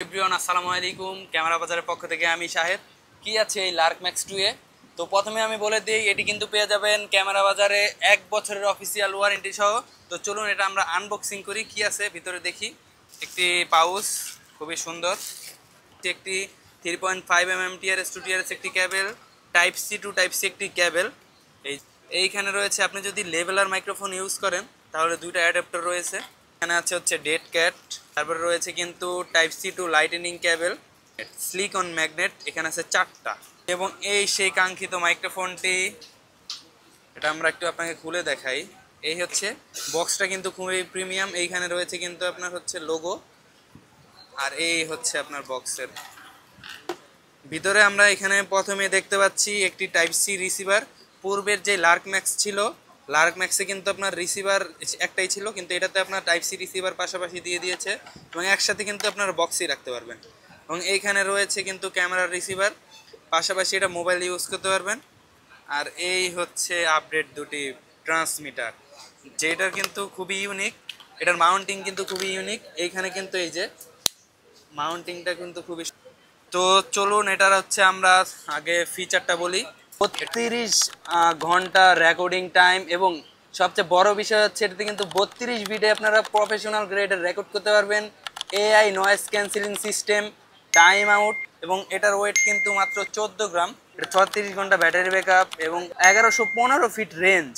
Everyone আসসালামু আলাইকুম। Camera বাজারের পক্ষ থেকে আমি শাহেদ। কি আছে এই লার্ক ম্যাক্স 2 এ? তো প্রথমে আমি বলে দিই, এটি কিন্তু পেয়ে যাবেন ক্যামেরা বাজারে 1 বছরের অফিসিয়াল ওয়ারেন্টি সহ। তো চলুন এটা আমরা আনবক্সিং করি, কি আছে ভিতরে দেখি। একটি পাউচ, খুবই সুন্দর। একটি 3.5 mm টিআরএস টু টিআরএস একটি cable, type C to type C একটি কেবল। এইখানে রয়েছে, আপনি যদি লেভেলার মাইক্রোফোন ইউজ করেন তাহলে দুইটা অ্যাডাপ্টার রয়েছে। এখানে আছে হচ্ছে ডেড ক্যাট, তারপরে রয়েছে কিন্তু type C to lightning cable, slick on magnet, এখানে আছে 4টা। এবং এই সেই কাঙ্ক্ষিত মাইক্রোফোনটি, এটা আমরা একটু আপনাকে খুলে দেখাই। এই হচ্ছে বক্সটা, কিন্তু খুবই প্রিমিয়াম। এইখানে রয়েছে কিন্তু আপনার হচ্ছে লোগো, আর এই হচ্ছে আপনার বক্সের ভিতরে। আমরা এখানে প্রথমে দেখতে পাচ্ছি একটি টাইপ সি রিসিভার। পূর্বের যে লার্ক ম্যাক্স ছিল, লার্ক ম্যাক্সে কিন্তু আপনার রিসিভার একটাই ছিল, কিন্তু এটাতে আপনার টাইপ সি রিসিভার পাশাপাশি দিয়ে দিয়েছে এবং একসাথে কিন্তু আপনার বক্সই রাখতে পারবেন। এবং এইখানে রয়েছে কিন্তু ক্যামেরার রিসিভার, পাশাপাশি এটা মোবাইল ইউজ করতে পারবেন। আর এই হচ্ছে আপডেট দুটি ট্রান্সমিটার, যেটার কিন্তু খুবই ইউনিক। এটার মাউন্টিং কিন্তু খুবই ইউনিক। এইখানে কিন্তু এই যে মাউন্টিংটা কিন্তু খুবই। তো চলুন এটার হচ্ছে আমরা আগে ফিচারটা বলি। 32 ঘন্টা রেকর্ডিং টাইম, এবং সবচেয়ে বড় বিষয় হচ্ছে এটাতে কিন্তু 32 বিটে আপনারা প্রফেশনাল গ্রেডের রেকর্ড করতে পারবেন। AI noise cancelling system, time out, এবং এটার ওয়েট কিন্তু মাত্র 14 গ্রাম। এটা 36 ঘন্টা ব্যাটারি ব্যাকআপ এবং 1115 ফিট রেঞ্জ।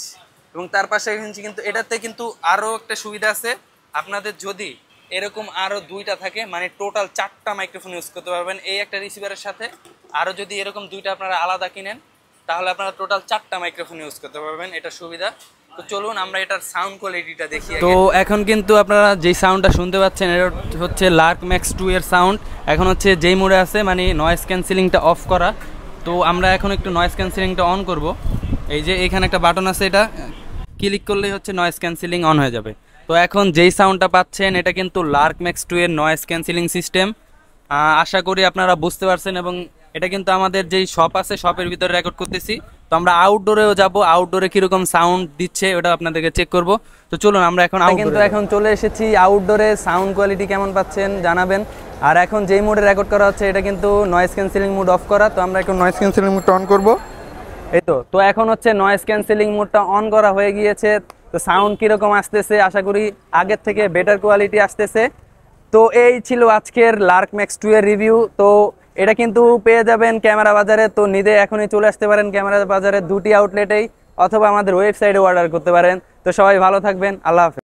এবং তার পাশাপাশি কিন্তু এটাতে কিন্তু আরও একটা সুবিধা আছে, আপনাদের যদি এরকম আরও দুইটা থাকে, মানে টোটাল 4টা মাইক্রোফোন ইউজ করতে পারবেন এই একটা রিসিভারের সাথে। আরও যদি এরকম দুইটা আপনারা আলাদা কিনেন তাহলে আপনারা টোটাল 4টা মাইক্রোফোন ইউজ করতে পারবেন, এটা সুবিধা। তো চলুন আমরা এটার সাউন্ড কোয়ালিটিটা দেখি। তো এখন কিন্তু আপনারা যেই সাউন্ডটা শুনতে পাচ্ছেন এটা হচ্ছে লার্ক ম্যাক্স 2 এর সাউন্ড। এখন হচ্ছে যেই মোডে আছে, মানে নয়েজ ক্যান্সেলিংটা অফ করা। তো আমরা এখন একটু নয়েজ ক্যান্সেলিংটা অন করব। এই যে এখানে একটা বাটন আছে, এটা ক্লিক করলেই হচ্ছে নয়েজ ক্যান্সেলিং অন হয়ে যাবে। তো এখন যেই সাউন্ডটা পাচ্ছেন এটা কিন্তু লার্ক ম্যাক্স 2 এর নয়েজ ক্যান্সেলিং সিস্টেম। আশা করি আপনারা বুঝতে পারছেন। এবং এটা কিন্তু আমাদের যেই শপ আছে, শপের ভিতরে রেকর্ড করতেছি। তো আমরা আউটডোরেও যাব, আউটডোরে কীরকম সাউন্ড দিচ্ছে ওটা আপনাদেরকে চেক করব। তো চলুন আমরা এখন কিন্তু এখন চলে এসেছি আউটডোরে। সাউন্ড কোয়ালিটি কেমন পাচ্ছেন জানাবেন। আর এখন যেই মোডে রেকর্ড করা হচ্ছে এটা কিন্তু নয়েজ ক্যান্সেলিং মোড অফ করা। তো আমরা এখন নয়েজ ক্যান্সেলিং মোডটা অন করব। এই তো এখন হচ্ছে নয়েজ ক্যান্সেলিং মোডটা অন করা হয়ে গিয়েছে। তো সাউন্ড কীরকম আসতেছে, আশা করি আগের থেকে বেটার কোয়ালিটি আসতেছে। তো এই ছিল আজকের লার্ক ম্যাক্স 2 এর রিভিউ। তো এটা কিন্তু পেয়ে যাবেন ক্যামেরা বাজারে। তো নিজে এখনই চলে আসতে পারেন ক্যামেরা বাজারের দুটি আউটলেটেই, অথবা আমাদের ওয়েবসাইটে অর্ডার করতে পারেন। তো সবাই ভালো থাকবেন, আল্লাহ হাফেজ।